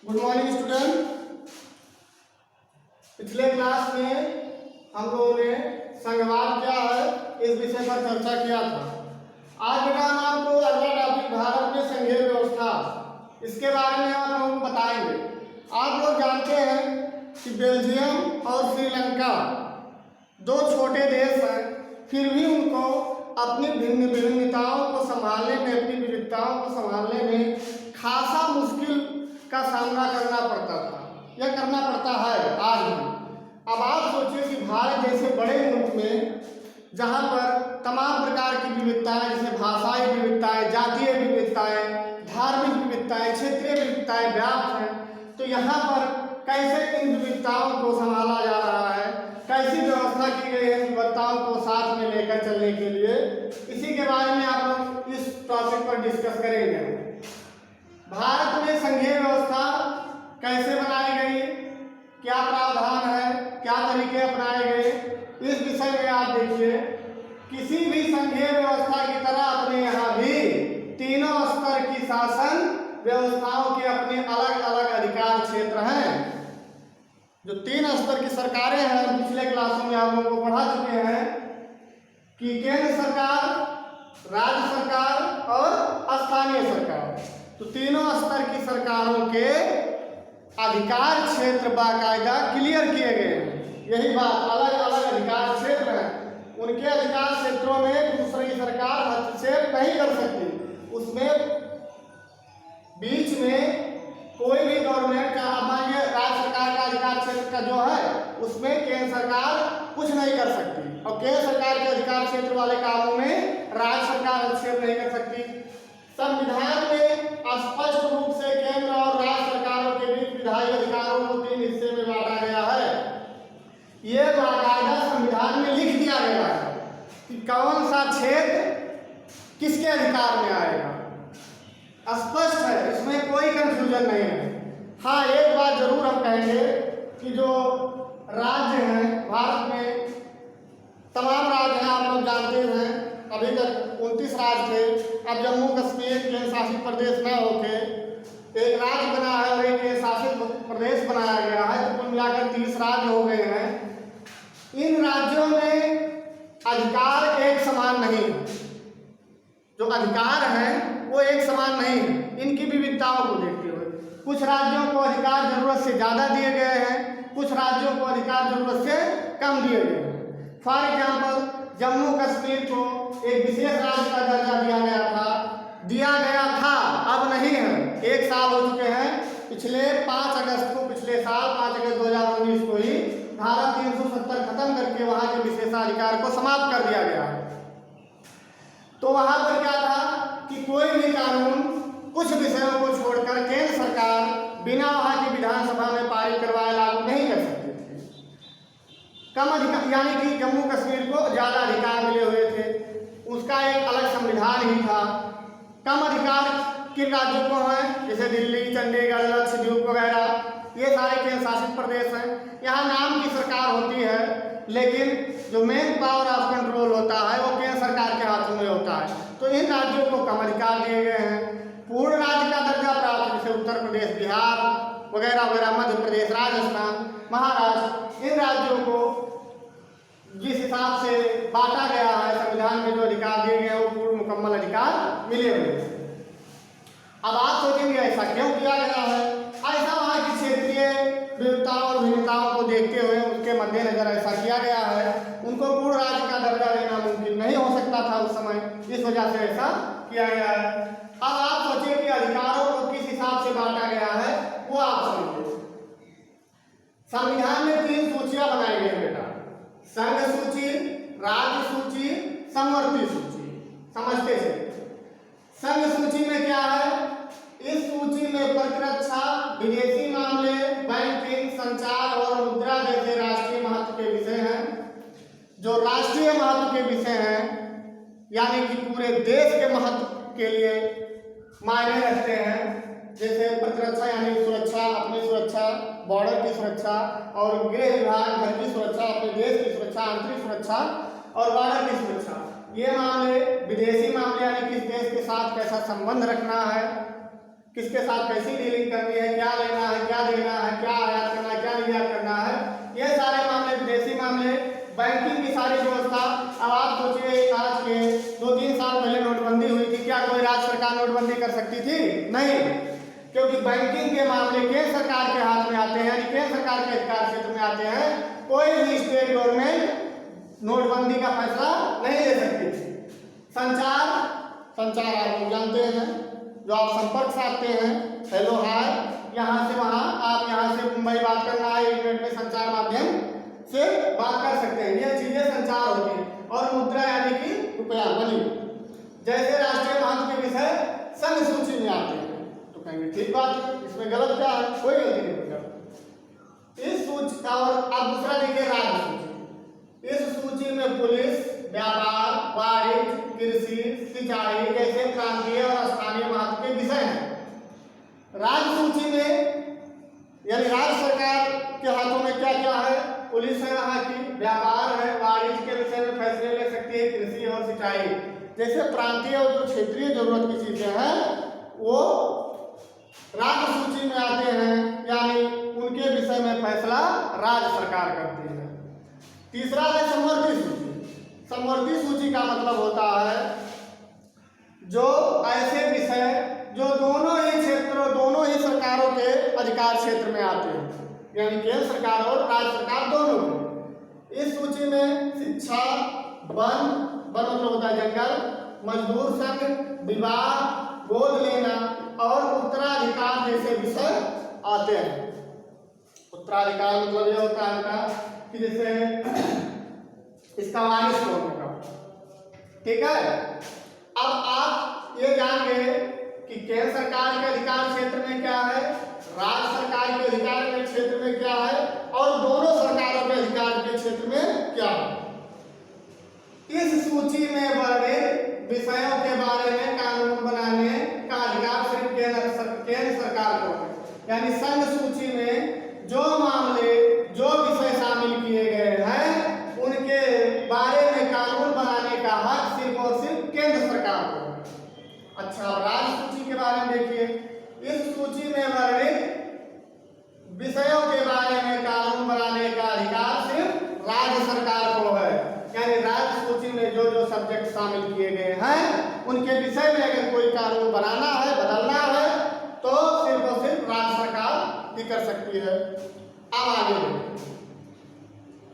Good morning student. पिछले class में हम लोगों ने संघवाद क्या है इस विषय पर चर्चा किया था। आज बेटा हम आपको अगला टॉपिक भारत में संघीय व्यवस्था इसके बारे में आप लोग बताएंगे। आप लोग जानते हैं कि बेल्जियम और श्रीलंका दो छोटे देश हैं, फिर भी उनको अपनी भिन्न विभिन्नताओं को संभालने में, अपनी विविधताओं को संभालने में खासा मुश्किल का सामना करना पड़ता था या करना पड़ता है आज भी। अब आप सोचिए कि भारत जैसे बड़े मुल्क में जहाँ पर तमाम प्रकार की विविधताएं, जैसे भाषाई विविधताएं, जातीय विविधताएं, धार्मिक विविधताएं, क्षेत्रीय विविधताएं व्याप्त हैं, तो यहाँ पर कैसे इन विविधताओं को संभाला जा रहा है, कैसी व्यवस्था की गई है विविधताओं को साथ में लेकर चलने के लिए, इसी के बारे में आप लोग इस टॉपिक पर डिस्कस करेंगे। भारत में संघीय व्यवस्था कैसे बनाई गई, क्या प्रावधान है, क्या तरीके अपनाए गए, इस विषय में आप देखिए। किसी भी संघीय व्यवस्था की तरह अपने यहाँ भी तीनों स्तर की शासन व्यवस्थाओं के अपने अलग अलग अधिकार क्षेत्र हैं। जो तीन स्तर की सरकारें हैं, पिछले क्लासों में आप लोगों को पढ़ा चुके हैं कि केंद्र सरकार, राज्य सरकार और स्थानीय सरकार। तो तीनों स्तर की सरकारों के अधिकार क्षेत्र बाकायदा क्लियर किए गए हैं। यही बात, अलग अलग अधिकार क्षेत्र हैं, उनके अधिकार क्षेत्रों में दूसरी सरकार हस्तक्षेप नहीं कर सकती। उसमें बीच में कोई भी गवर्नमेंट का, मानिए राज्य सरकार का अधिकार क्षेत्र का जो है उसमें केंद्र सरकार कुछ नहीं कर सकती, और केंद्र सरकार के अधिकार क्षेत्र वाले कामों में राज्य सरकार हस्तक्षेप नहीं कर सकती। संविधान में स्पष्ट रूप से केंद्र और राज्य सरकारों के बीच विधायी अधिकारों को तीन हिस्से में बांटा गया है। ये बाकायदा संविधान में लिख दिया गया है कि कौन सा क्षेत्र किसके अधिकार में आएगा, स्पष्ट है, इसमें कोई कंफ्यूजन नहीं है। हाँ, एक बात जरूर हम कहेंगे कि जो राज्य हैं भारत में, तमाम राज्य हैं, आप लोग जानते हैं अभी तक 29 राज्य थे। अब जम्मू कश्मीर केंद्र शासित प्रदेश न होके एक राज्य बना है और एक केंद्र शासित प्रदेश बनाया गया है, तो कुल मिलाकर 30 राज्य हो गए हैं। इन राज्यों में अधिकार एक समान नहीं है, जो अधिकार हैं वो एक समान नहीं है। इनकी विविधताओं को देखते हुए कुछ राज्यों को अधिकार जरूरत से ज़्यादा दिए गए हैं, कुछ राज्यों को अधिकार जरूरत से कम दिए गए हैं। फॉर एग्जाम्पल, जम्मू कश्मीर को एक विशेष राज्य का दर्जा दिया गया था, अब नहीं है। 1 साल हो चुके हैं, पिछले 5 अगस्त को, पिछले साल 5 अगस्त 2019 को ही धारा 370 खत्म करके वहाँ के विशेषाधिकार को समाप्त कर दिया गया है। तो वहाँ पर क्या था कि कोई भी कानून कुछ विषयों को छोड़कर केंद्र सरकार बिना वहाँ की विधानसभा में पारित करवाए लागू नहीं कर सकती थी। कम अधिकार, यानी कि जम्मू कश्मीर को ज़्यादा अधिकार मिले हुए थे, उसका एक अलग संविधान ही था। कम अधिकार किन राज्यों को हैं, जैसे दिल्ली, चंडीगढ़, लक्षद्वीप वगैरह, ये सारे केंद्र शासित प्रदेश हैं। यहाँ नाम की सरकार होती है, लेकिन जो मेन पावर ऑफ कंट्रोल होता है वो केंद्र सरकार के हाथों में होता है। तो इन राज्यों को कम अधिकार दिए गए हैं। पूर्ण राज्य का दर्जा प्राप्त, जैसे उत्तर प्रदेश, बिहार वगैरह वगैरह, मध्य प्रदेश, राजस्थान, महाराष्ट्र, इन राज्यों को जिस हिसाब से बांटा गया है, संविधान में जो अधिकार दिए गए हैं वो पूर्ण मुकम्मल अधिकार मिले हुए हैं। अब आप सोचेंगे ऐसा क्यों किया गया है? ऐसा वहाँ की क्षेत्रीय विविधताओं और भिन्नताओं को देखते हुए उसके मद्देनजर ऐसा किया गया है। उनको पूर्ण राज्य का दर्जा देना मुमकिन नहीं हो सकता था उस समय, इस वजह से ऐसा किया गया है। अब आप सोचिए कि अधिकारों को किस हिसाब से बांटा गया है, वो आप समझिए। संविधान में 3 सूचियां बनाई गई हैं बेटा, संघ सूची, राज्य सूची, समवर्ती सूची। समझते थे संघ सूची में क्या है? इस सूची में प्रतिरक्षा, विदेशी मामले, बैंकिंग, संचार और मुद्रा जैसे राष्ट्रीय महत्व के विषय हैं। जो राष्ट्रीय महत्व के विषय हैं, यानी कि पूरे देश के महत्व के लिए मायने रखते हैं, जैसे प्रतिरक्षा यानी सुरक्षा, अपनी सुरक्षा, बॉर्डर की सुरक्षा, और गृह विभाग, घर की सुरक्षा, अपने देश की सुरक्षा, आंतरिक सुरक्षा और बॉर्डर की सुरक्षा। ये मामले, विदेशी मामले यानी किस देश के साथ कैसा संबंध रखना है, किसके साथ कैसी डीलिंग करनी है, क्या लेना है, क्या देना है, क्या आयात करना है, क्या निर्यात करना है, ये सारे मामले, विदेशी मामले, बैंकिंग की सारी व्यवस्था। अब आप सोचिए, आज के 2-3 साल पहले नोटबंदी हुई थी, क्या कोई राज्य सरकार नोटबंदी कर सकती थी? नहीं, क्योंकि बैंकिंग के मामले केंद्र सरकार के हाथ में आते हैं, केंद्र सरकार के अधिकार क्षेत्र में आते हैं। कोई भी स्टेट गवर्नमेंट नोटबंदी का फैसला नहीं ले सकती थी। संचार आप लोग जानते हैं, जो आप संपर्क साधते हैं, हेलो हाय, यहाँ से वहाँ, आप यहाँ से मुंबई बात करना है, इंटरनेट में संचार माध्यम से बात कर सकते हैं। ये चीजें संचार होती है। और मुद्रा यानी कि रुपया, मनी, जैसे राष्ट्रीय महत्व के विषय संघ सूची में आते हैं, तो कहेंगे ठीक बात है, इसमें गलत क्या है? कोई गलती नहीं होगा। इस सूची का, और अब दूसरा देखिए राज्य सूची। इस सूची में पुलिस, व्यापार, वाणिज्य, कृषि, सिंचाई जैसे प्रांतीय और स्थानीय महत्व के विषय हैं। राज्य सूची में यानी राज्य सरकार के हाथों में क्या क्या है? पुलिस है यहाँ की, व्यापार है, वाणिज्य के विषय में फैसले ले सकती है, कृषि और सिंचाई जैसे प्रांतीय और जो क्षेत्रीय जरूरत की चीजें हैं वो राज्य सूची में आते हैं, यानी उनके विषय में फैसला राज्य सरकार करती है। तीसरा है समवर्ती सूची। समवर्ती सूची का मतलब होता है जो ऐसे विषय जो दोनों ही क्षेत्रों, दोनों ही सरकारों के अधिकार क्षेत्र में आते हैं, यानी केंद्र सरकार और राज्य सरकार दोनों को। इस सूची में शिक्षा, वन मतलब होता है जंगल, मजदूर संघ, विवाह, गोद लेना और उत्तराधिकार जैसे विषय आते हैं। उत्तराधिकार मतलब ये होता है कि जैसे इसका वारिस कौन होगा, ठीक है। अब आप ये जान गए कि केंद्र सरकार के अधिकार क्षेत्र में क्या है, राज्य सरकार के अधिकार के क्षेत्र में क्या है, और दोनों सरकारों के अधिकार के क्षेत्र में क्या है। इस सूची में वर्णित विषयों के बारे में कानून बनाने का अधिकार सिर्फ केंद्र सरकार को है। यानी संघ सूची में जो मामले, जो विषय शामिल किए गए हैं, उनके बारे में कानून बनाने का हक सिर्फ और सिर्फ केंद्र सरकार को है। अच्छा, राज्य सूची के बारे में देखिए। इस सूची में वर्णित विषयों के बारे में कानून बनाने का अधिकार सिर्फ राज्य सरकार को है। यानी राज्य सूची में जो जो सब्जेक्ट शामिल किए गए हैं, उनके विषय में अगर कोई कानून बनाना है, बदलना है, तो सिर्फ और सिर्फ राज्य सरकार ही कर सकती है। अब आगे देखिए।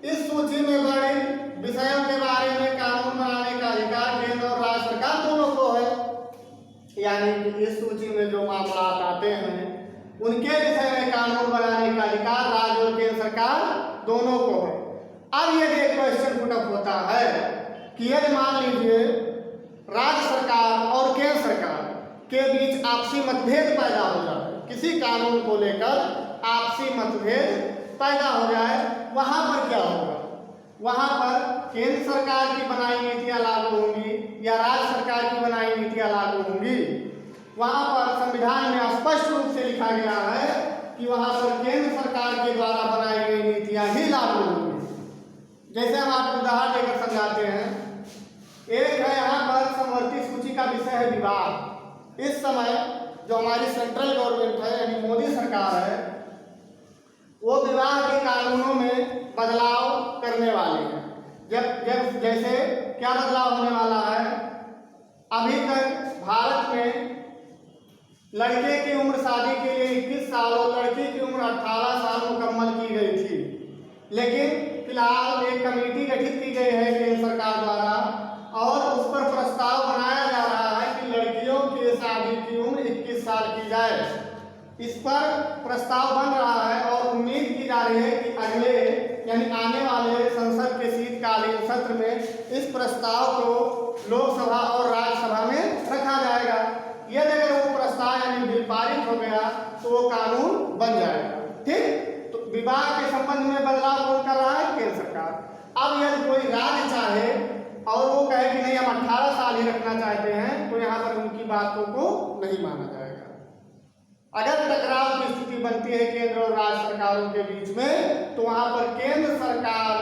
इस सूची में वर्णित विषयों के बारे में कानून बनाने का अधिकार केंद्र और राज्य सरकार दोनों को है। यानी कि इस सूची में जो मामला आते हैं, उनके विषय में कानून बनाने का अधिकार राज्य और केंद्र सरकार दोनों को है। अब यदि एक क्वेश्चन पुट अप होता है कि यदि मान लीजिए राज्य सरकार और केंद्र सरकार के बीच आपसी मतभेद पैदा हो जाए, किसी कानून को लेकर आपसी मतभेद पैदा हो जाए, वहां पर क्या होगा? वहां पर केंद्र सरकार की बनाई नीतियां लागू होंगी या राज्य सरकार की बनाई नीतियां लागू होंगी? वहां पर संविधान में स्पष्ट रूप से लिखा गया है कि वहां पर केंद्र सरकार के द्वारा बनाई गई नीतियां ही लागू होंगी। जैसे हम आपको उदाहरण देकर समझाते हैं। एक है यहाँ पर समवर्ती सूची का विषय है विवाह। इस समय जो हमारी सेंट्रल गवर्नमेंट है, यानी मोदी सरकार है, वो विवाह के कानूनों में बदलाव करने वाले हैं। जब जैसे क्या बदलाव होने वाला है? अभी तक भारत में लड़के की उम्र शादी के लिए 21 साल और लड़की की उम्र 18 साल मुकम्मल की गई थी, लेकिन फिलहाल एक कमेटी गठित की गई है केंद्र सरकार द्वारा और उस पर प्रस्ताव बनाया जा रहा है कि लड़कियों की शादी की उम्र 21 साल की जाए। इस पर प्रस्ताव बन रहा है और उम्मीद की जा रही है कि अगले यानी आने वाले संसद के शीतकालीन सत्र में इस प्रस्ताव को लोकसभा और राज्यसभा में रखा जाएगा। यदि अगर वो प्रस्ताव यानी बिल पारित हो गया तो वो कानून बन जाएगा। ठीक, तो विवाह के संबंध में बदलाव कौन कर रहा है? केंद्र सरकार। अब यदि कोई राज्य चाहे और वो कहे कि नहीं हम 18 साल ही रखना चाहते हैं, तो यहाँ पर उनकी बातों को नहीं माना जाएगा। अगर टकराव की स्थिति बनती है केंद्र और राज्य सरकारों के बीच में, तो वहां पर केंद्र सरकार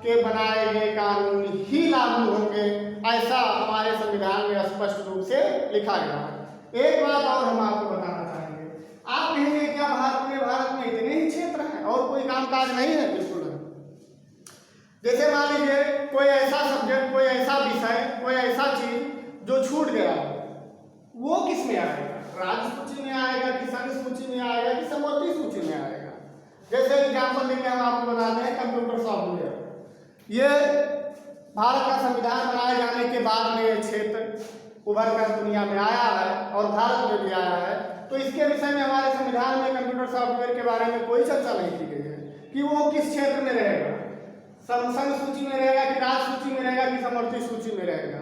के बनाए गए कानून ही लागू होंगे, ऐसा हमारे संविधान में स्पष्ट रूप से लिखा गया है। एक बात और हम आपको बताना चाहेंगे। आप कहेंगे क्या भारत में इतने ही क्षेत्र हैं और कोई कामकाज नहीं है? बिल्कुल नहीं। जैसे मान लीजिए कोई ऐसा सब्जेक्ट, कोई ऐसा विषय, कोई ऐसा चीज जो छूट गया, वो किस में आएगा? राज्य सूची में आएगा कि संघ सूची में आएगा कि समवर्ती सूची में आएगा? जैसे एग्जाम्पल लेके हम आपको बताते हैं कंप्यूटर सॉफ्टवेयर। ये भारत का संविधान बनाए जाने के बाद में ये क्षेत्र उभर कर दुनिया में आया है और भारत में भी आया है। तो इसके विषय में हमारे संविधान में कंप्यूटर सॉफ्टवेयर के बारे में कोई चर्चा नहीं की गई है कि वो किस क्षेत्र में रहेगा, संघ सूची में रहेगा कि राज्य सूची में रहेगा कि समवर्ती सूची में रहेगा,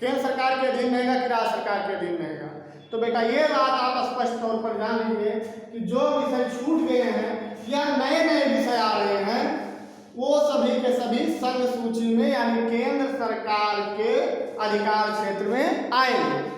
केंद्र सरकार के अधीन रहेगा कि राज्य सरकार के अधीन रहेगा। तो बेटा ये बात आप स्पष्ट तौर पर जान लीजिए कि जो विषय छूट गए हैं या नए नए विषय आ रहे हैं वो सभी के सभी संघ सूची में यानी केंद्र सरकार के अधिकार क्षेत्र में आएंगे।